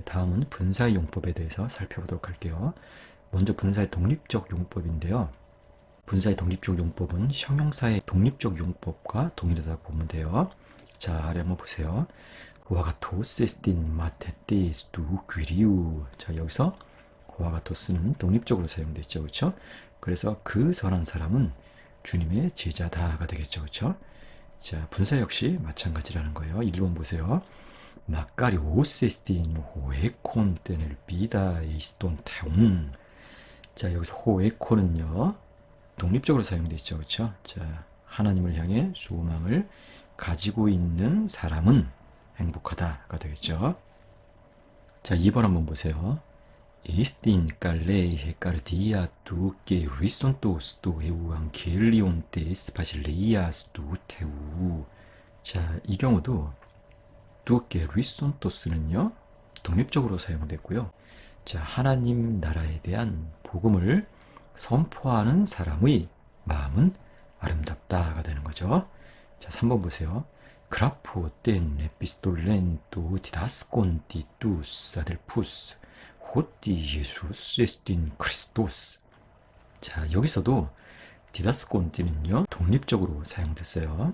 다음은 분사의 용법에 대해서 살펴보도록 할게요. 먼저 분사의 독립적 용법인데요. 분사의 독립적 용법은 형용사의 독립적 용법과 동일하다고 보면 돼요. 자, 아래 한번 보세요. 호아가토스에스틴 마테테스두 귀리우. 자, 여기서 호아가토스는 독립적으로 사용됐죠. 그렇죠? 그래서 그 선한 사람은 주님의 제자다가 되겠죠. 그렇죠? 자, 분사 역시 마찬가지라는 거예요. 1번 보세요. Magari 오세스틴 호에콘 떼넬 비다 에이스톤 태웅. 자, 여기서 호에콘은요 독립적으로 사용되죠. 그렇죠? 자, 하나님을 향해 소망을 가지고 있는 사람은 행복하다가 되겠죠. 자, 2번 한번 보세요. Estin calei hecardia tu que risontos tu euan 겔리온 테 스파실레이아스 두 테우. 자, 이 경우도 두께 리손토스는요 독립적으로 사용됐고요. 자, 하나님 나라에 대한 복음을 선포하는 사람의 마음은 아름답다가 되는 거죠. 자, 3번 보세요. 그라포 땐 에피스톨렌 또 디다스콘 디투스 아델푸스 호띠 예수스 에스틴 크리스토스. 자, 여기서도 디다스콘티는요 독립적으로 사용됐어요.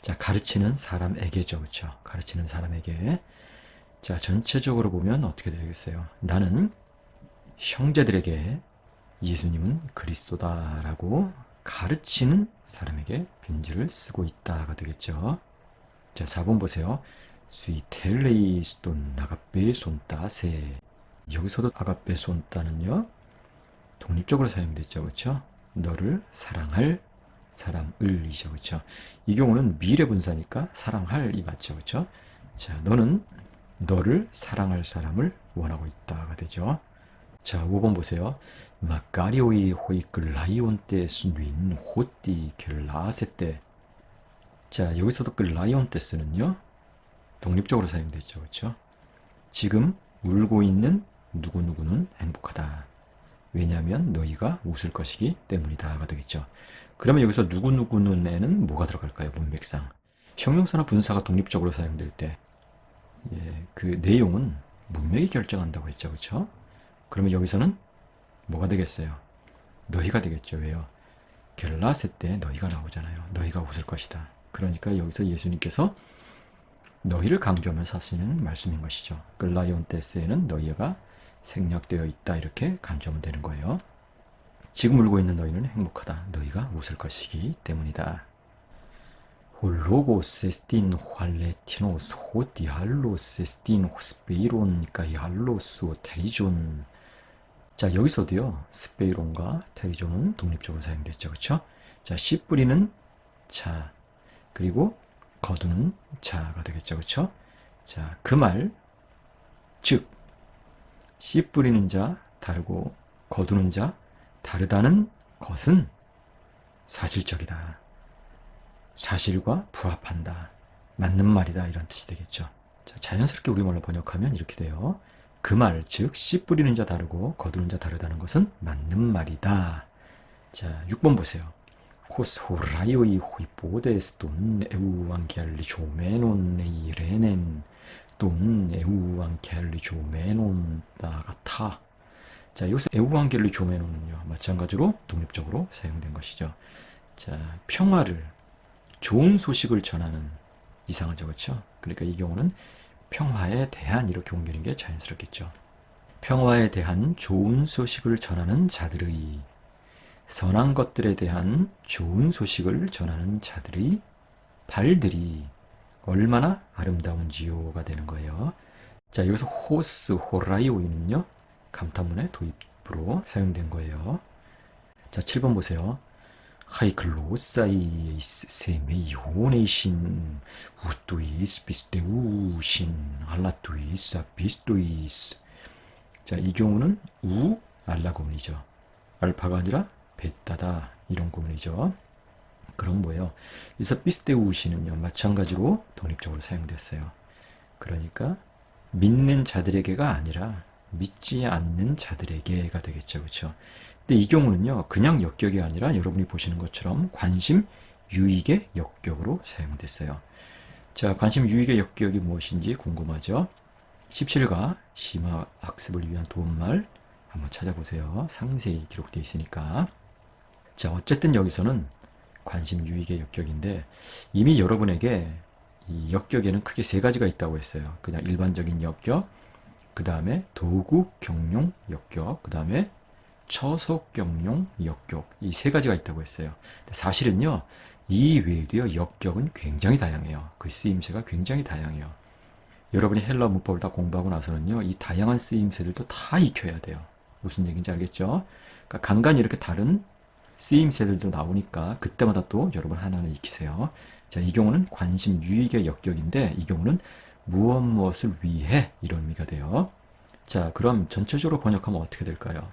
자, 가르치는 사람에게죠. 그렇죠? 가르치는 사람에게. 자, 전체적으로 보면 어떻게 되겠어요? 나는 형제들에게 예수님은 그리스도다라고 가르치는 사람에게 빈지를 쓰고 있다가 되겠죠. 자, 4번 보세요. 스위텔레이스톤 아가페 손따세. 여기서도 아가페 손따는요 독립적으로 사용됐죠. 그렇죠? 너를 사랑할 사람을이죠. 그렇죠? 이 경우는 미래 분사니까 사랑할이 맞죠. 그렇죠? 자, 너는 너를 사랑할 사람을 원하고 있다가 되죠. 자, 5번 보세요. 마카리오이 호이클 라이온테 스윈 호띠 겔라세테. 자, 여기서도 그 라이온테스는요 독립적으로 사용됐죠. 그렇죠? 지금 울고 있는 누구누구는 행복하다. 왜냐하면 너희가 웃을 것이기 때문이다가 되겠죠. 그러면 여기서 누구누구는에는 뭐가 들어갈까요? 문맥상. 형용사나 분사가 독립적으로 사용될 때 그 내용은 문맥이 결정한다고 했죠. 그렇죠? 그러면 여기서는 뭐가 되겠어요? 너희가 되겠죠. 왜요? 겔라세 때 너희가 나오잖아요. 너희가 웃을 것이다. 그러니까 여기서 예수님께서 너희를 강조하면서 하시는 말씀인 것이죠. 글라이온테스에는 너희가 생략되어 있다 이렇게 간주하면 되는 거예요. 지금 울고 있는 너희는 행복하다. 너희가 웃을 것이기 때문이다. 홀로고세스틴 활레티노스 호디알로세스틴 호스페이론 가이알로스 테리존. 자, 여기서도요 스페이론과 테리존은 독립적으로 사용됐죠. 그렇죠? 자, 씨 뿌리는 자 그리고 거두는 자가 되겠죠. 그렇죠? 자, 그 말 즉 씨 뿌리는 자 다르고 거두는 자 다르다는 것은 사실적이다. 사실과 부합한다. 맞는 말이다. 이런 뜻이 되겠죠. 자, 자연스럽게 우리말로 번역하면 이렇게 돼요. 그 말, 즉 씨 뿌리는 자 다르고 거두는 자 다르다는 것은 맞는 말이다. 자, 6번 보세요. 호소라이오이 호이포데스 돈 에우안겔리 조메논 네이레넨 돈 에우안겔리 조메논 나가타. 자, 여기서 에우안겔리 조메논은요 마찬가지로 독립적으로 사용된 것이죠. 자, 평화를 좋은 소식을 전하는. 이상하죠. 그렇죠? 그러니까 이 경우는 평화에 대한 이렇게 옮기는 게 자연스럽겠죠. 평화에 대한 좋은 소식을 전하는 자들의, 선한 것들에 대한 좋은 소식을 전하는 자들의 발들이 얼마나 아름다운지요가 되는 거예요. 자, 여기서 호스 호라이오이는요 감탄문의 도입부로 사용된 거예요. 자, 7번 보세요. 하이클로사이에이스 세메이호네이신 우토이스 비스테우신 알라토이스 비스토이스. 자, 이 경우는 우 알라 구문이죠. 알파가 아니라 베타다 이런 구문이죠. 그럼 뭐예요? 그래서 비스테우신은요 마찬가지로 독립적으로 사용됐어요. 그러니까 믿는 자들에게가 아니라 믿지 않는 자들에게가 되겠죠. 그렇죠? 근데 이 경우는요 그냥 역격이 아니라 여러분이 보시는 것처럼 관심 유익의 역격으로 사용됐어요. 자, 관심 유익의 역격이 무엇인지 궁금하죠? 17가 심화 학습을 위한 도움말 한번 찾아보세요. 상세히 기록되어 있으니까. 자, 어쨌든 여기서는 관심 유익의 역격인데 이미 여러분에게 이 역격에는 크게 세 가지가 있다고 했어요. 그냥 일반적인 역격, 그 다음에 도구 경용 역격, 그 다음에 처속 경용 역격, 이 세 가지가 있다고 했어요. 사실은요, 이 외에도요, 역격은 굉장히 다양해요. 그 쓰임새가 굉장히 다양해요. 여러분이 헬라 문법을 다 공부하고 나서는요, 이 다양한 쓰임새들도 다 익혀야 돼요. 무슨 얘기인지 알겠죠? 그러니까 간간히 이렇게 다른 쓰임새들도 나오니까 그때마다 또 여러분 하나는 익히세요. 자, 이 경우는 관심 유익의 역격인데 이 경우는 무엇 무엇을 위해 이런 의미가 돼요. 자, 그럼 전체적으로 번역하면 어떻게 될까요?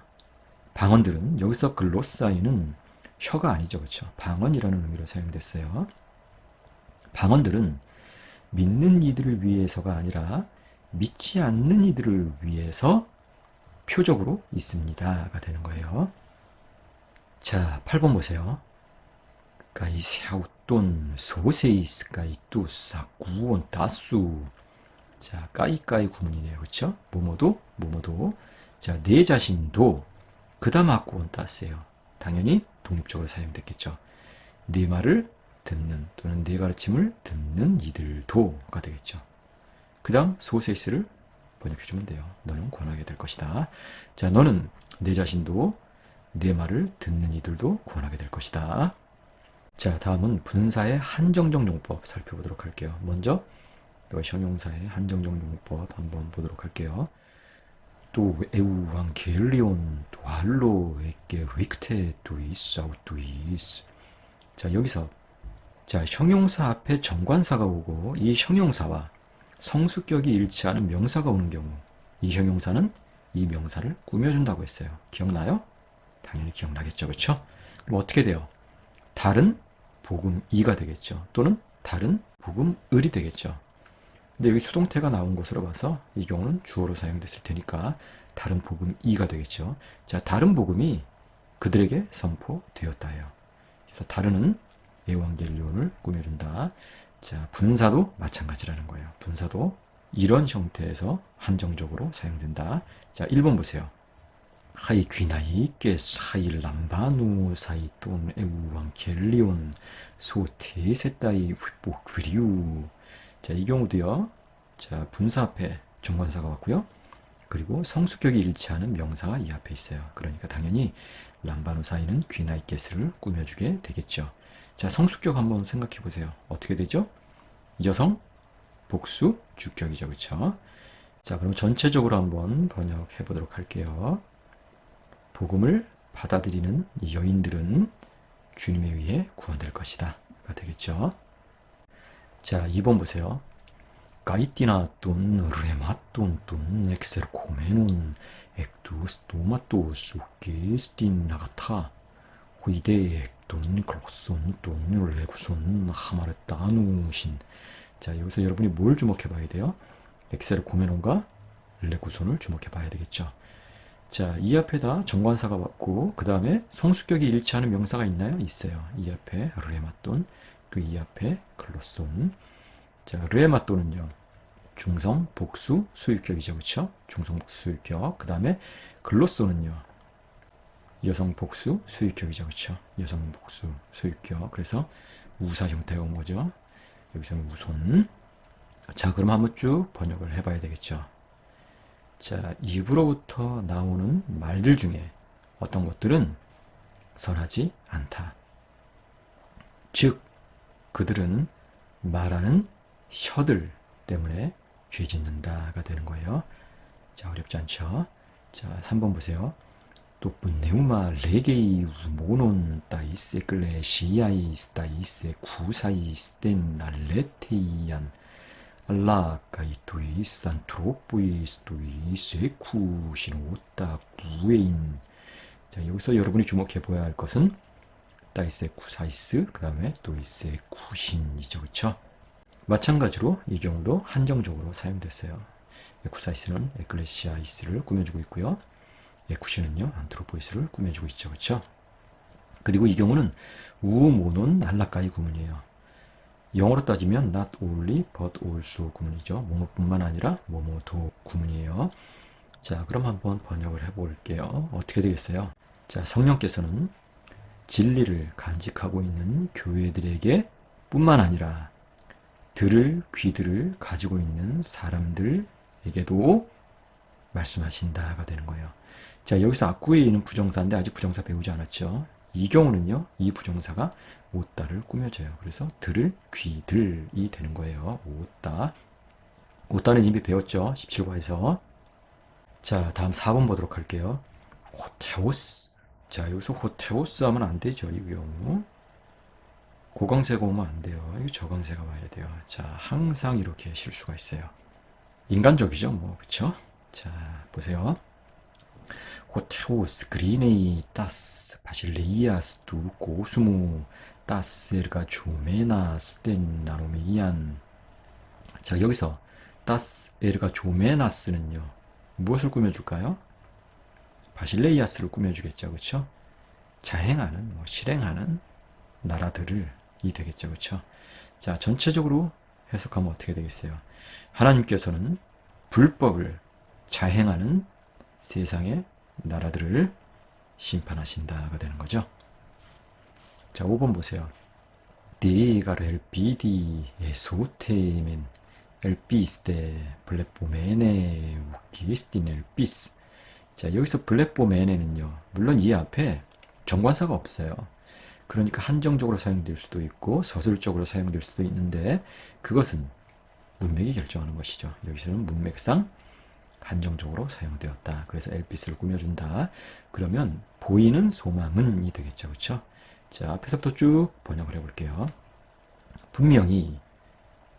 방언들은 여기서 글로사이는 혀가 아니죠, 그렇죠? 방언이라는 의미로 사용됐어요. 방언들은 믿는 이들을 위해서가 아니라 믿지 않는 이들을 위해서 표적으로 있습니다가 되는 거예요. 자, 8번 보세요. 까이샤우돈 소세이스까이또 사구온 다수. 자, 까이까이 구문이네요. 그쵸? 뭐뭐도 뭐뭐도. 자, 내 자신도 그다마구온 따스예요. 당연히 독립적으로 사용됐겠죠. 네 말을 듣는 또는 네 가르침을 듣는 이들도가 되겠죠. 그 다음 소세이스를 번역해주면 돼요. 너는 권하게 될 것이다. 자, 너는 내 자신도 내 말을 듣는 이들도 구원하게 될 것이다. 자, 다음은 분사의 한정적 용법 살펴보도록 할게요. 먼저 또 형용사의 한정적 용법 한번 보도록 할게요. 또 에우왕겔리온 또 할로에게 릭테 또 있어 또 있어. 자, 여기서 자, 형용사 앞에 정관사가 오고 이 형용사와 성수격이 일치하는 명사가 오는 경우 이 형용사는 이 명사를 꾸며준다고 했어요. 기억나요? 당연히 기억나겠죠. 그렇죠? 그럼 어떻게 돼요? 다른 복음이가 되겠죠. 또는 다른 복음을이 되겠죠. 근데 여기 수동태가 나온 것으로 봐서 이 경우는 주어로 사용됐을 테니까 다른 복음이가 되겠죠. 자, 다른 복음이 그들에게 선포되었다예요. 그래서 다른은 에반겔리온을 꾸며준다. 자, 분사도 마찬가지라는 거예요. 분사도 이런 형태에서 한정적으로 사용된다. 자, 1번 보세요. 하이 귀나이께 사이 람바누 사이 돈 에우왕겔리온 소테세따이 휘뽀귀리우. 자, 이 경우도요. 자, 분사 앞에 정관사가 왔고요. 그리고 성수격이 일치하는 명사가 이 앞에 있어요. 그러니까 당연히 람바누 사이는 귀나이께스를 꾸며주게 되겠죠. 자, 성수격 한번 생각해 보세요. 어떻게 되죠? 여성, 복수, 주격이죠. 그렇죠? 자, 그럼 전체적으로 한번 번역해 보도록 할게요. 복음을 받아들이는 여인들은 주님에 의해 구원될 것이다. 가 되겠죠. 자, 2번 보세요. 까이띠나 돈 레마돈 돈 엑셀코메논 엑두스 도마토스 게스틴 나가타 호이데 돈 클로손 돈 레구손 하마르따누신. 자, 여기서 여러분이 뭘 주목해 봐야 돼요? 엑셀코메논과 레구손을 주목해 봐야 되겠죠. 자, 이 앞에다 정관사가 왔고 그 다음에 성수격이 일치하는 명사가 있나요? 있어요. 이 앞에 르에마돈, 그리고 이 앞에 클로손. 자, 르에마돈은요 중성, 복수, 수유격이죠. 그렇죠? 중성, 복수, 수유격. 그 다음에 글로손은요 여성, 복수, 수유격이죠. 그렇죠? 여성, 복수, 수유격. 그래서 우사 형태가 온 거죠. 여기서는 우손. 자, 그럼 한번 쭉 번역을 해봐야 되겠죠. 자, 입으로부터 나오는 말들 중에 어떤 것들은 선하지 않다. 즉, 그들은 말하는 혀들 때문에 죄 짓는다가 되는 거예요. 자, 어렵지 않죠? 자, 3번 보세요. 또 네우마 레게이 모논 따이세 클레 시아이스 따이세 구사이스 땐 알레테이안 알라카이토이스 안트로포이스토이스 에쿠시노타 구에인. 자, 여기서 여러분이 주목해 보아야 할 것은 따이스 에쿠사이스 그 다음에 또이스 에쿠신이죠. 그쵸? 마찬가지로 이 경우도 한정적으로 사용됐어요. 에쿠사이스는 에클레시아이스를 꾸며주고 있고요. 에쿠신은요 안트로포이스를 꾸며주고 있죠. 그쵸? 그리고 이 경우는 우모논 알라카이 구문이에요. 영어로 따지면 not only but also 구문이죠. 뭐뭐뿐만 아니라 뭐뭐도 구문이에요. 자, 그럼 한번 번역을 해볼게요. 어떻게 되겠어요? 자, 성령께서는 진리를 간직하고 있는 교회들에게 뿐만 아니라 들을 귀들을 가지고 있는 사람들에게도 말씀하신다가 되는 거예요. 자, 여기서 악구에 있는 부정사인데 아직 부정사 배우지 않았죠. 이 경우는요, 이 부정사가 오다를 꾸며져요. 그래서 들을 귀들이 되는 거예요. 오다. 오다는 이미 배웠죠. 17과에서. 자, 다음 4번 보도록 할게요. 호테오스. 자, 여기서 호테오스 하면 안 되죠. 이 경우. 고강세가 오면 안 돼요. 이거 저강세가 와야 돼요. 자, 항상 이렇게 실수가 있어요. 인간적이죠, 뭐, 그쵸? 자, 보세요. 호테오스 그리네이 따스 바실레이아스 두 고수무 따스 에르가 조메나 스텐나로미안. 자, 여기서 따스 에르가 조메나스는요, 무엇을 꾸며줄까요? 바실레이아스를 꾸며주겠죠, 그쵸? 자행하는, 실행하는 나라들을 이 되겠죠, 그쵸? 자, 전체적으로 해석하면 어떻게 되겠어요? 하나님께서는 불법을 자행하는 세상의 나라들을 심판하신다가 되는 거죠. 자, 5번 보세요. Degar el pidi esotemen el piste 블레포메네 우기스틴 el pis. 자, 여기서 블레포메네는요, 물론 이 앞에 정관사가 없어요. 그러니까 한정적으로 사용될 수도 있고 서술적으로 사용될 수도 있는데 그것은 문맥이 결정하는 것이죠. 여기서는 문맥상 한정적으로 사용되었다. 그래서 엘피스를 꾸며준다. 그러면 보이는 소망은이 되겠죠. 그렇죠? 자, 앞에서부터 쭉 번역을 해볼게요. 분명히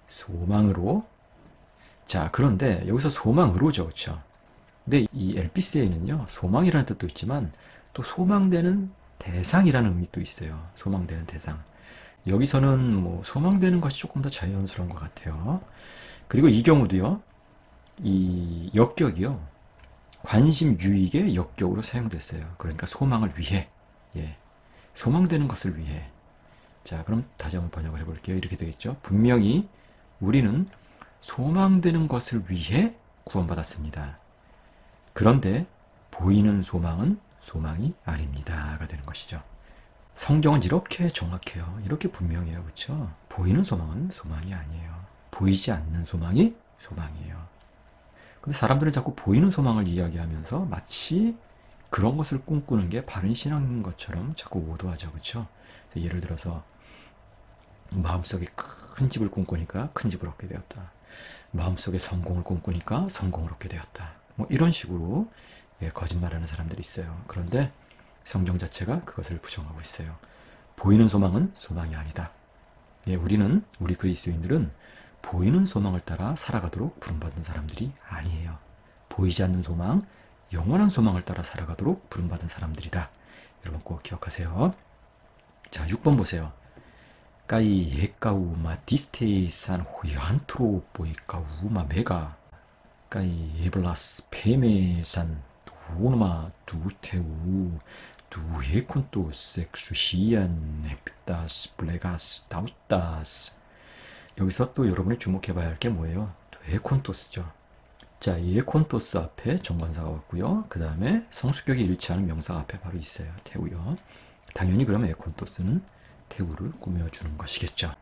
소망으로. 자, 그런데 여기서 소망으로죠. 그렇죠? 근데 이 엘피스에는요, 소망이라는 뜻도 있지만 또 소망되는 대상이라는 의미도 있어요. 소망되는 대상. 여기서는 뭐 소망되는 것이 조금 더 자연스러운 것 같아요. 그리고 이 경우도요, 이 역격이요, 관심 유익의 역격으로 사용됐어요. 그러니까 소망을 위해, 예, 소망되는 것을 위해. 자, 그럼 다시 한번 번역을 해볼게요. 이렇게 되겠죠. 분명히 우리는 소망되는 것을 위해 구원받았습니다. 그런데 보이는 소망은 소망이 아닙니다가 되는 것이죠. 성경은 이렇게 정확해요. 이렇게 분명해요. 그렇죠? 보이는 소망은 소망이 아니에요. 보이지 않는 소망이 소망이에요. 근데 사람들은 자꾸 보이는 소망을 이야기하면서 마치 그런 것을 꿈꾸는 게 바른 신앙인 것처럼 자꾸 오도하죠. 그렇죠? 예를 들어서 마음속에 큰 집을 꿈꾸니까 큰 집을 얻게 되었다. 마음속에 성공을 꿈꾸니까 성공을 얻게 되었다. 뭐 이런 식으로 거짓말하는 사람들이 있어요. 그런데 성경 자체가 그것을 부정하고 있어요. 보이는 소망은 소망이 아니다. 우리 그리스도인들은 보이는 소망을 따라 살아가도록 부름받은 사람들이 아니에요. 보이지 않는 소망, 영원한 소망을 따라 살아가도록 부름받은 사람들이다. 여러분 꼭 기억하세요. 자, 6번 보세요. 까이 예까우마 디스테이산 호이안트로보이까우마 메가 까이 예블라스 페메산 도노마 두테우 두헤콘토 섹수시안 에피다스 블레가스 다우다스. 여기서 또 여러분이 주목해봐야 할 게 뭐예요? 에콘토스죠. 자, 이 에콘토스 앞에 정관사가 왔고요. 그 다음에 성수격이 일치하는 명사가 앞에 바로 있어요. 태우요. 당연히 그러면 에콘토스는 태우를 꾸며주는 것이겠죠.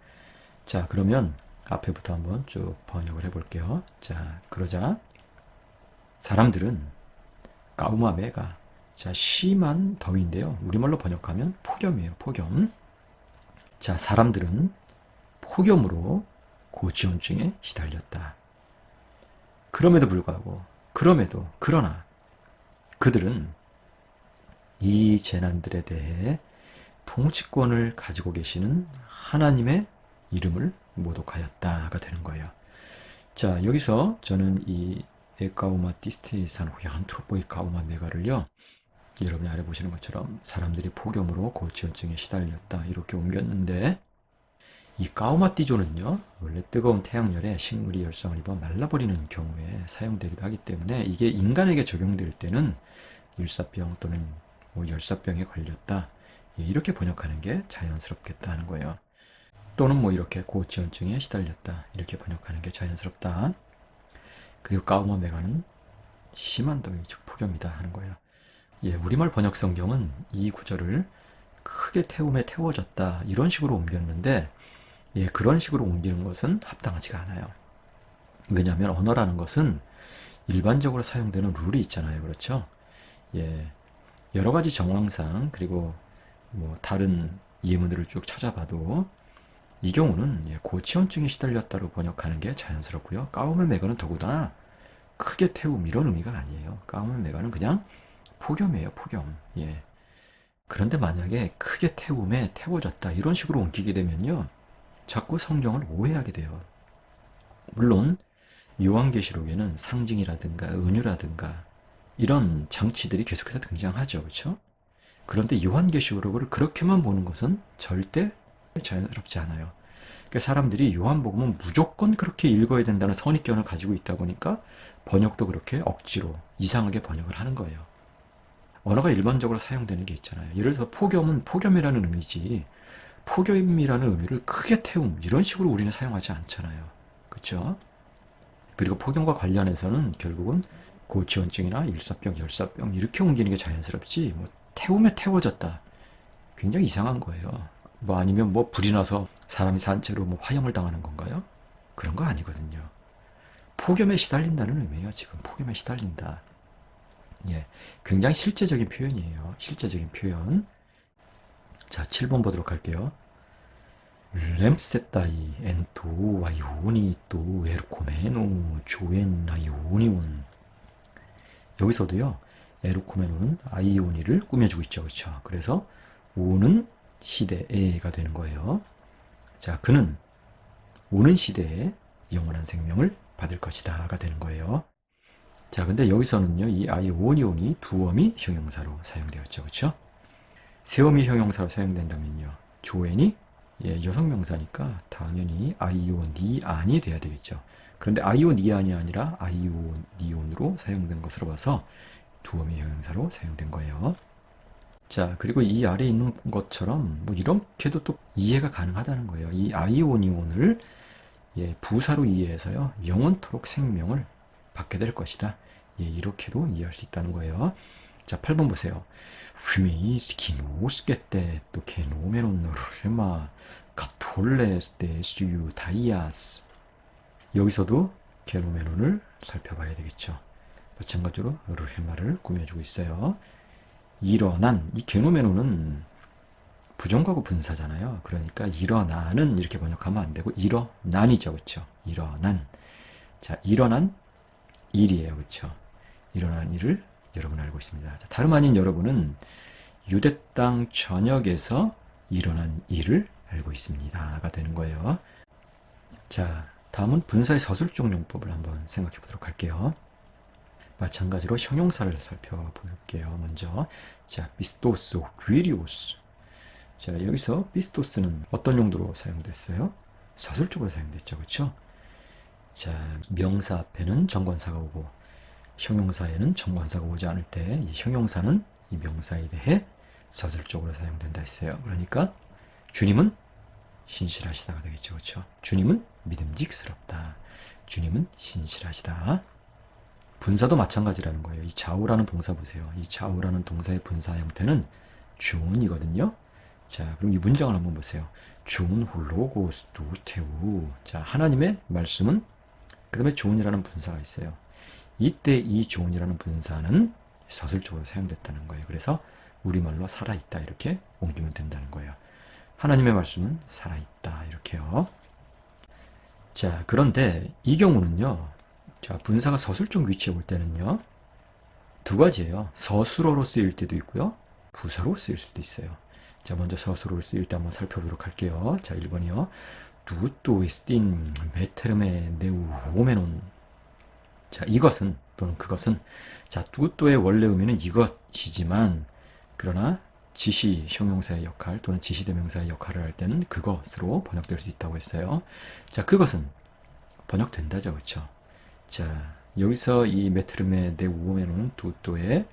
자, 그러면 앞에부터 한번 쭉 번역을 해볼게요. 자, 그러자 사람들은 까우마메가, 자, 심한 더위인데요. 우리말로 번역하면 폭염이에요. 폭염. 자, 사람들은 폭염으로 고지원증에 시달렸다. 그럼에도 불구하고, 그러나 그들은 이 재난들에 대해 통치권을 가지고 계시는 하나님의 이름을 모독하였다가 되는 거예요. 자, 여기서 저는 이 에까우마 디스테이산 호얀트로포이 까우마 메가를요, 여러분이 아래 보시는 것처럼 사람들이 폭염으로 고지혈증에 시달렸다 이렇게 옮겼는데, 이 까우마띠조는요, 원래 뜨거운 태양열에 식물이 열성을 입어 말라버리는 경우에 사용되기도 하기 때문에 이게 인간에게 적용될 때는 일사병 또는 뭐 열사병에 걸렸다, 이렇게 번역하는 게 자연스럽겠다 하는 거예요. 또는 뭐 이렇게 고지혈증에 시달렸다 이렇게 번역하는 게 자연스럽다. 그리고 까우머 메가는 심한 더위 즉 폭염이다 하는 거예요. 예, 우리말 번역 성경은 이 구절을 크게 태움에 태워졌다 이런 식으로 옮겼는데 예, 그런 식으로 옮기는 것은 합당하지가 않아요. 왜냐하면 언어라는 것은 일반적으로 사용되는 룰이 있잖아요. 그렇죠? 예, 여러 가지 정황상 그리고 뭐 다른 예문들을 쭉 찾아봐도 이 경우는 예, 고치원증에 시달렸다로 번역하는 게 자연스럽고요. 까우멜 메가는 더구나 크게 태움 이런 의미가 아니에요. 까우멜 메가는 그냥 폭염이에요. 폭염. 예. 그런데 만약에 크게 태움에 태워졌다 이런 식으로 옮기게 되면요. 자꾸 성경을 오해하게 돼요. 물론 요한계시록에는 상징이라든가 은유라든가 이런 장치들이 계속해서 등장하죠. 그렇죠? 그런데 요한계시록을 그렇게만 보는 것은 절대 자연스럽지 않아요. 그러니까 사람들이 요한복음은 무조건 그렇게 읽어야 된다는 선입견을 가지고 있다 보니까 번역도 그렇게 억지로 이상하게 번역을 하는 거예요. 언어가 일반적으로 사용되는 게 있잖아요. 예를 들어서 폭염은 폭염이라는 의미지 폭염이라는 의미를 크게 태움 이런 식으로 우리는 사용하지 않잖아요. 그렇죠? 그리고 폭염과 관련해서는 결국은 고지원증이나 일사병, 열사병 이렇게 옮기는 게 자연스럽지 뭐 태움에 태워졌다. 굉장히 이상한 거예요. 뭐 아니면 뭐 불이 나서 사람이 산 채로 뭐 화형을 당하는 건가요? 그런 거 아니거든요. 폭염에 시달린다는 의미예요. 지금 폭염에 시달린다. 예, 굉장히 실제적인 표현이에요. 실제적인 표현. 자, 7번 보도록 할게요. 램셋다이 엔토 와이오니 또 에르코메노 조엔 아이오니온. 여기서도요. 에르코메노는 아이오니를 꾸며주고 있죠. 그렇죠? 그래서 오는 시대에가 되는 거예요. 자, 그는 오는 시대에 영원한 생명을 받을 것이다가 되는 거예요. 자, 근데 여기서는요. 이 아이오니온이 두어미 형용사로 사용되었죠. 그렇죠? 세어미 형용사로 사용된다면요. 조엔이 예, 여성 명사니까 당연히 아이오니안이 돼야 되겠죠. 그런데 아이오니안이 아니라 아이오니온으로 사용된 것으로 봐서 두어미 형용사로 사용된 거예요. 자, 그리고 이 아래에 있는 것처럼 뭐 이렇게도 또 이해가 가능하다는 거예요. 이 아이오니온을 예, 부사로 이해해서요. 영원토록 생명을 받게 될 것이다. 예, 이렇게도 이해할 수 있다는 거예요. 자, 8번 보세요. 휘미 스키노스케테 또 게노메노르마 카톨레스테 수유 다이아스. 여기서도 게노메논을 살펴봐야 되겠죠. 마찬가지로 르헤마를 꾸며주고 있어요. 일어난 이 게노메논은 부정과거 분사잖아요. 그러니까 일어나는 이렇게 번역하면 안 되고 일어난이죠. 그렇죠? 일어난. 자, 일어난 일이에요. 그렇죠? 일어난 일을 여러분 알고 있습니다. 자, 다름 아닌 여러분은 유대 땅 전역에서 일어난 일을 알고 있습니다가 되는 거예요. 자, 다음은 분사의 서술적 용법을 한번 생각해 보도록 할게요. 마찬가지로 형용사를 살펴볼게요. 먼저 자, 비스토스, 귀리오스. 자, 여기서 비스토스는 어떤 용도로 사용됐어요? 서술적으로 사용됐죠. 그렇죠? 자, 명사 앞에는 정관사가 오고 형용사에는 정관사가 오지 않을 때 이 형용사는 이 명사에 대해 서술적으로 사용된다 했어요. 그러니까 주님은 신실하시다가 되겠죠. 그렇죠? 주님은 믿음직스럽다. 주님은 신실하시다. 분사도 마찬가지라는 거예요. 이 좌우라는 동사 보세요. 이 좌우라는 동사의 분사 형태는 존이거든요. 자, 그럼 이 문장을 한번 보세요. 존 홀로고스 두테우. 자, 하나님의 말씀은 그 다음에 존이라는 분사가 있어요. 이때 이 존이라는 분사는 서술적으로 사용됐다는 거예요. 그래서 우리말로 살아있다 이렇게 옮기면 된다는 거예요. 하나님의 말씀은 살아있다 이렇게요. 자, 그런데 이 경우는요. 자, 분사가 서술적 위치에 올 때는요. 두 가지예요. 서술어로 쓰일 때도 있고요. 부사로 쓰일 수도 있어요. 자, 먼저 서술어로 쓰일 때 한번 살펴보도록 할게요. 자, 1번이요. 두또 에스틴 메테르메 네우 오메논. 자, 이것은 또는 그것은 자, 두또의 원래 의미는 이것이지만 그러나 지시 형용사의 역할 또는 지시대명사의 역할을 할 때는 그것으로 번역될 수 있다고 했어요. 자, 그것은 번역된다죠. 그렇죠? 자, 여기서 이 메트르메 네 우오메노는 두또의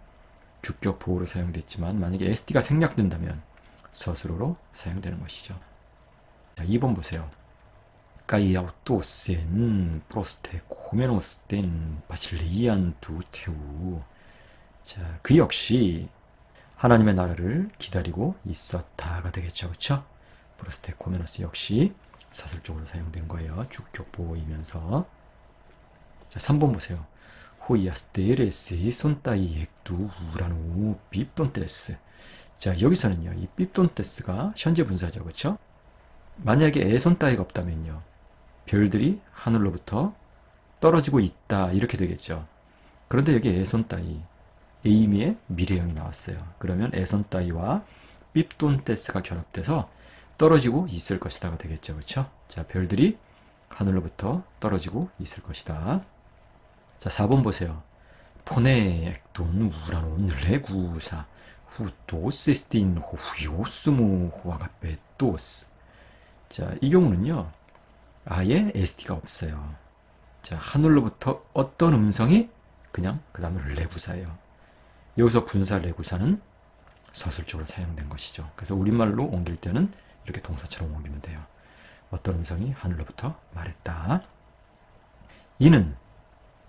주격 보호로 사용됐지만 만약에 ST가 생략된다면 서술어로 사용되는 것이죠. 자, 2번 보세요. Cai autos en prostecomenos ten 바실레이안 두테우. 자, 그 역시 하나님의 나라를 기다리고 있었다가 되겠죠. 그쵸? 프로스테코메노스 역시 사슬적으로 사용된 거예요. 주격 보호이면서. 자, 3번 보세요. 호이아스테레세 손따이 액두 우라노 빕돈테스. 자, 여기서는요, 이 빕돈테스가 현재 분사죠. 그쵸? 만약에 에손 따위가 없다면요, 별들이 하늘로부터 떨어지고 있다 이렇게 되겠죠. 그런데 여기 에손 따위, 에이미의 미래형이 나왔어요. 그러면 에손 따위와 삐돈테스가 결합돼서 떨어지고 있을 것이다가 되겠죠. 그렇죠? 자, 별들이 하늘로부터 떨어지고 있을 것이다. 자, 4번 보세요. 포네 액돈 우라논 레구사 후토스스틴 호후요스무 호아가페토스. 자, 이 경우는요, 아예 ST가 없어요. 자, 하늘로부터 어떤 음성이 그냥 그 다음에 레구사예요. 여기서 분사 레구사는 서술적으로 사용된 것이죠. 그래서 우리말로 옮길 때는 이렇게 동사처럼 옮기면 돼요. 어떤 음성이 하늘로부터 말했다. 이는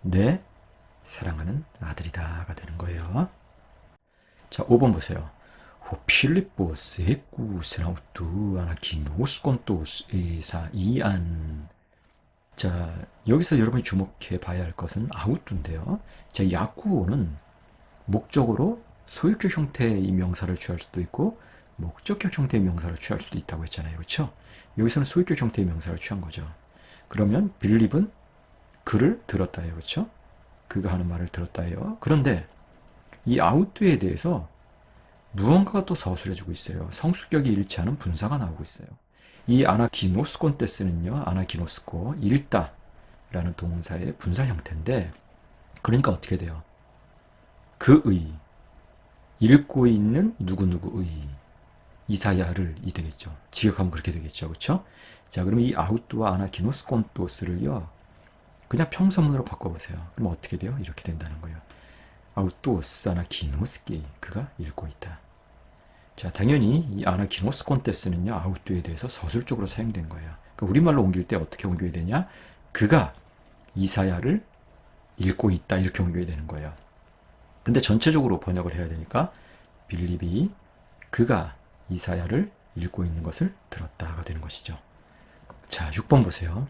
내 사랑하는 아들이다가 되는 거예요. 자, 5번 보세요. 필리포스 에쿠스나우투 아나키노스콘토스 에사 이안. 자, 여기서 여러분이 주목해 봐야 할 것은 아우투인데요. 자, 야쿠오는 목적으로 소유격 형태의 명사를 취할 수도 있고 목적격 형태의 명사를 취할 수도 있다고 했잖아요. 그렇죠? 여기서는 소유격 형태의 명사를 취한 거죠. 그러면 빌립은 그를 들었다예요. 그렇죠? 그가 하는 말을 들었다예요. 그런데 이 아우투에 대해서 무언가가 또 서술해주고 있어요. 성수격이 일치하는 분사가 나오고 있어요. 이 아나키노스콘테스는요, 아나키노스코, 읽다라는 동사의 분사 형태인데, 그러니까 어떻게 돼요? 그의, 읽고 있는 누구누구의, 이사야를 이 되겠죠. 직역하면 그렇게 되겠죠. 그렇죠? 자, 그러면 이 아우투와 아나키노스콘토스를요, 그냥 평서문으로 바꿔보세요. 그럼 어떻게 돼요? 이렇게 된다는 거예요. 아우토스 아나키노스키, 그가 읽고 있다. 자, 당연히 이 아나키노스콘테스는요, 아우토에 대해서 서술적으로 사용된 거예요. 그러니까 우리말로 옮길 때 어떻게 옮겨야 되냐? 그가 이사야를 읽고 있다, 이렇게 옮겨야 되는 거예요. 근데 전체적으로 번역을 해야 되니까 빌립이 그가 이사야를 읽고 있는 것을 들었다가 되는 것이죠. 자, 6번 보세요.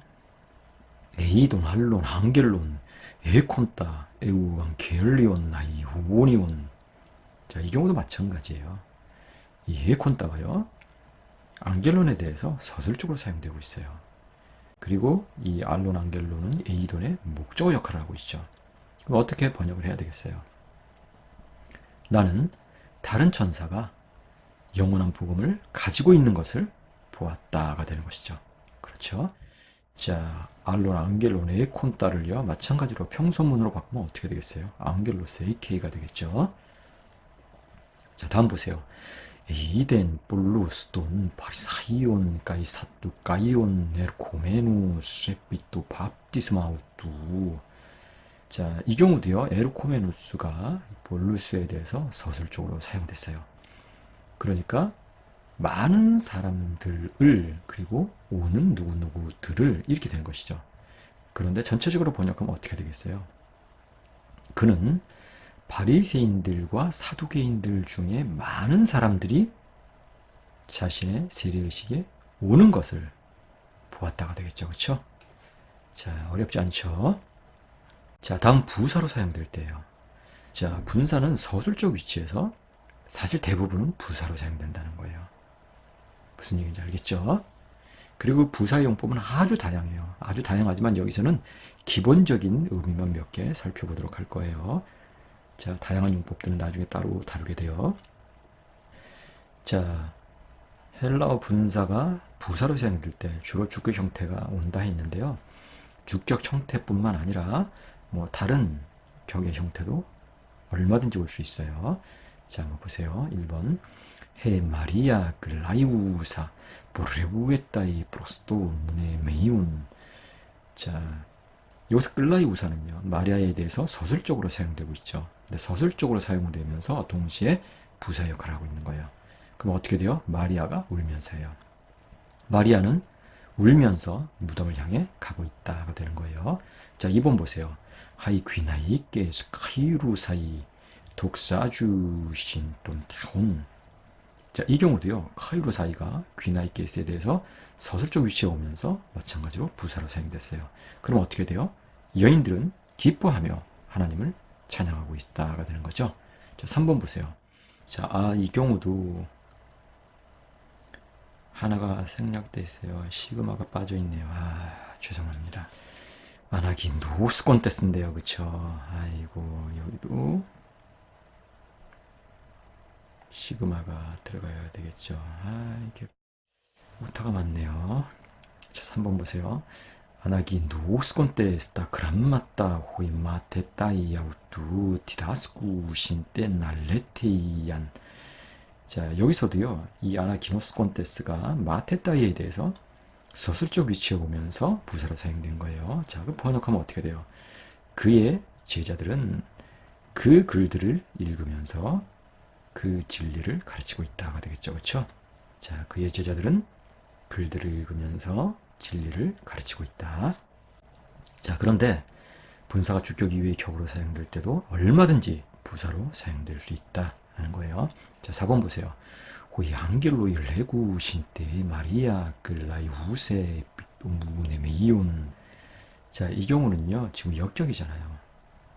에이돈 할론 한겔론 에콘따 에우안겔리온 나이 오니온. 자, 이 경우도 마찬가지예요. 이 에콘따가요, 안겔론에 대해서 서술적으로 사용되고 있어요. 그리고 이 알론 안겔론은 에이돈의 목적어 역할을 하고 있죠. 그럼 어떻게 번역을 해야 되겠어요? 나는 다른 천사가 영원한 복음을 가지고 있는 것을 보았다가 되는 것이죠. 그렇죠? 자, 알론 안겔론의 콘따를요, 마찬가지로 평소문으로 바꾸면 어떻게 되겠어요? 안겔로스 AK가 되겠죠. 자, 다음 보세요. 이덴 볼루스돈 파리사이온 까이사뚜 까이온 에르코메누 쉐피또 밥디스마우뚜. 자, 이 경우도요, 에르코메누스가 볼루스에 대해서 서술적으로 사용됐어요. 그러니까 많은 사람들을, 그리고 오는 누구누구들을, 이렇게 되는 것이죠. 그런데 전체적으로 번역하면 어떻게 되겠어요? 그는 바리새인들과 사두개인들 중에 많은 사람들이 자신의 세례의식에 오는 것을 보았다가 되겠죠. 그렇죠? 자, 어렵지 않죠? 자, 다음 부사로 사용될 때예요. 자, 분사는 서술적 위치에서 사실 대부분은 부사로 사용된다는 거예요. 무슨 얘기인지 알겠죠? 그리고 부사의 용법은 아주 다양해요. 아주 다양하지만 여기서는 기본적인 의미만 몇 개 살펴보도록 할 거예요. 자, 다양한 용법들은 나중에 따로 다루게 돼요. 자, 헬라어 분사가 부사로 사용될 때 주로 주격 형태가 온다 했는데요. 주격 형태뿐만 아니라 뭐 다른 격의 형태도 얼마든지 올 수 있어요. 자, 한번 보세요. 1번. 헤 마리아 글라이우사 보레부에따이 프로스토 문에 메이운. 자, 여기서 글라이우사는요, 마리아에 대해서 서술적으로 사용되고 있죠. 근데 서술적으로 사용되면서 동시에 부사 역할을 하고 있는 거예요. 그럼 어떻게 돼요? 마리아가 울면서요. 마리아는 울면서 무덤을 향해 가고 있다가 되는 거예요. 자, 2번 보세요. 하이 귀나이께 스카이루사이 독사주신 돈 타운. 자, 이 경우도요. 카이루사이가 귀나이께스에 대해서 서술적 위치에 오면서 마찬가지로 부사로 사용됐어요. 그럼 어떻게 돼요? 여인들은 기뻐하며 하나님을 찬양하고 있다가 되는 거죠. 자, 3번 보세요. 자, 이 경우도 하나가 생략돼 있어요. 시그마가 빠져 있네요. 죄송합니다. 안하기 노스콘테스인데요. 그쵸? 아이고, 여기도 시그마가 들어가야 되겠죠. 이게 오타가 많네요. 자, 3번 보세요. 안하기 노스콘테스타 그람마따 호이마테따이 아우투 디다스쿠 신테 날레테이안. 자, 여기서도요, 이 아나키노스 콘테스가 마테따이에 대해서 서술적 위치에 오면서 부사로 사용된 거예요. 자, 그럼 번역하면 어떻게 돼요? 그의 제자들은 그 글들을 읽으면서 그 진리를 가르치고 있다가 되겠죠. 그렇죠? 자, 그의 제자들은 글들을 읽으면서 진리를 가르치고 있다. 자, 그런데 분사가 주격 이외의 격으로 사용될 때도 얼마든지 부사로 사용될 수 있다 하는 거예요. 자, 4번 보세요. 호이 안겔로이 레구 신테 마리아 끌라이 우세 무네메이온. 자, 이 경우는요, 지금 역격이잖아요.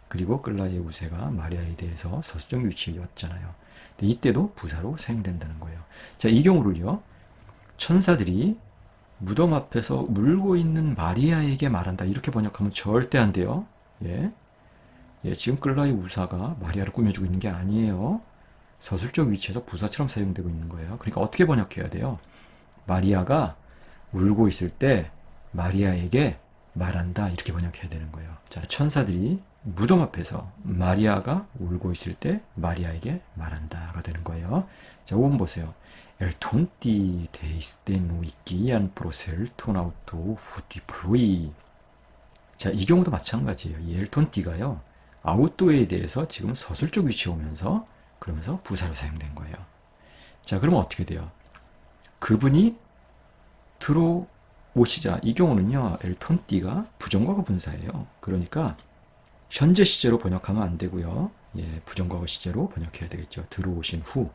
그리고 끌라의 우세가 마리아에 대해서 서술적 위치에 왔잖아요. 근데 이때도 부사로 사용된다는 거예요. 자, 이 경우를요, 천사들이 무덤 앞에서 울고 있는 마리아에게 말한다. 이렇게 번역하면 절대 안 돼요. 예. 지금 끌라의 우사가 마리아를 꾸며주고 있는 게 아니에요. 서술적 위치에서 부사처럼 사용되고 있는 거예요. 그러니까 어떻게 번역해야 돼요? 마리아가 울고 있을 때 마리아에게 말한다. 이렇게 번역해야 되는 거예요. 자, 천사들이 무덤 앞에서 마리아가 울고 있을 때 마리아에게 말한다가 되는 거예요. 자, 5번 보세요. El tonti de este no ikian prosel tonauto 후디플로이. 자, 이 경우도 마찬가지예요. 이 엘톤띠가요, 아웃도에 대해서 지금 서술적 위치에 오면서 그러면서 부사로 사용된 거예요. 자, 그러면 어떻게 돼요? 그분이 들어오시자, 이 경우는요, 엘톤띠가 부정과거 분사예요. 그러니까 현재 시제로 번역하면 안 되고요. 부정과거 시제로 번역해야 되겠죠. 들어오신 후,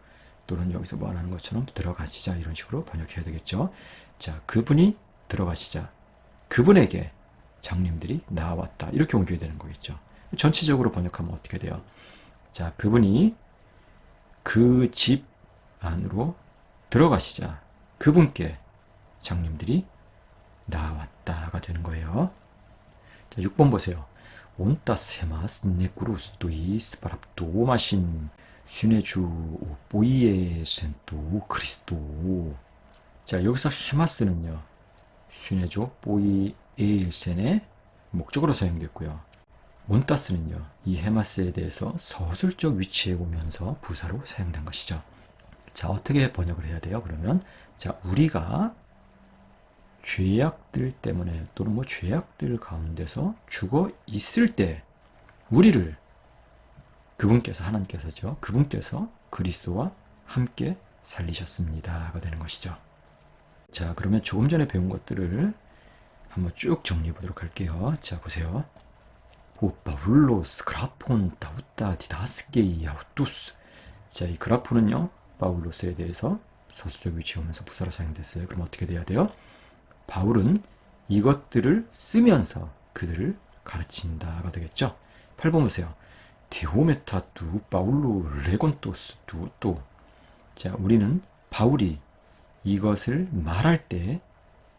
또는 여기서 말하는 것처럼 들어가시자, 이런 식으로 번역해야 되겠죠. 자, 그분이 들어가시자, 그분에게 장님들이 나왔다. 이렇게 옮겨야 되는 거겠죠. 전체적으로 번역하면 어떻게 돼요? 자, 그분이 그 집 안으로 들어가시자 그분께 장님들이 나왔다가 되는 거예요. 자, 6번 보세요. 온따 세마스 네쿠루스도이스 바랍도 마신 슈네주 오보이에 센토 크리스토. 자, 여기서 헤마스는요, 슈네조 보이 에일센의 목적으로 사용됐고요. 온따스는요, 이 헤마스에 대해서 서술적 위치에 오면서 부사로 사용된 것이죠. 자, 어떻게 번역을 해야 돼요? 그러면 자, 우리가 죄악들 때문에 또는 뭐 죄악들 가운데서 죽어 있을 때 우리를 그분께서, 하나님께서죠, 그분께서 그리스도와 함께 살리셨습니다가 되는 것이죠. 자, 그러면 조금 전에 배운 것들을 한번 쭉 정리해 보도록 할게요. 자, 보세요. 파울로스 그라폰 다우타 디다스게이 아우투스. 자, 이 그라폰은요, 바울로스에 대해서 서술적 위치에 오면서 부사로 사용됐어요. 그럼 어떻게 돼야 돼요? 바울은 이것들을 쓰면서 그들을 가르친다가 되겠죠. 8번 보세요. 디오메타 두 바울로 레곤토스 두또. 자, 우리는 바울이 이것을 말할 때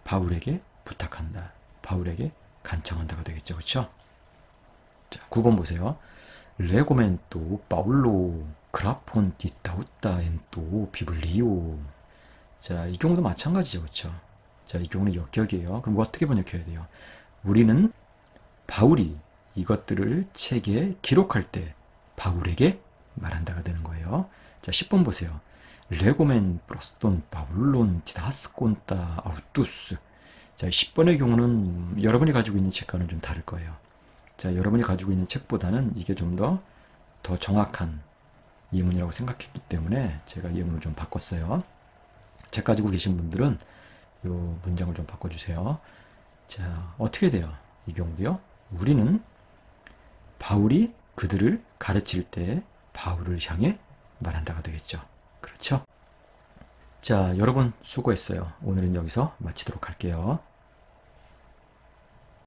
바울에게 부탁한다, 바울에게 간청한다가 되겠죠. 그렇죠? 자, 9번 보세요. 레고멘토 파울로 그라폰 디타우타 엔토 비블리오. 자, 이 경우도 마찬가지죠. 그렇죠? 자, 이 경우는 역격이에요. 그럼 어떻게 번역해야 돼요? 우리는 바울이 이것들을 책에 기록할 때 바울에게 말한다가 되는 거예요. 자, 10번 보세요. 레고멘 프로스톤 바울론 디다스콘타 아우투스. 자, 10번의 경우는 여러분이 가지고 있는 책과는 좀 다를 거예요. 자, 여러분이 가지고 있는 책보다는 이게 좀 더 정확한 예문이라고 생각했기 때문에 제가 예문을 좀 바꿨어요. 책 가지고 계신 분들은 요 문장을 좀 바꿔주세요. 자, 어떻게 돼요? 이 경우도요. 우리는 바울이 그들을 가르칠 때 바울을 향해 말한다가 되겠죠. 그렇죠? 자, 여러분 수고했어요. 오늘은 여기서 마치도록 할게요.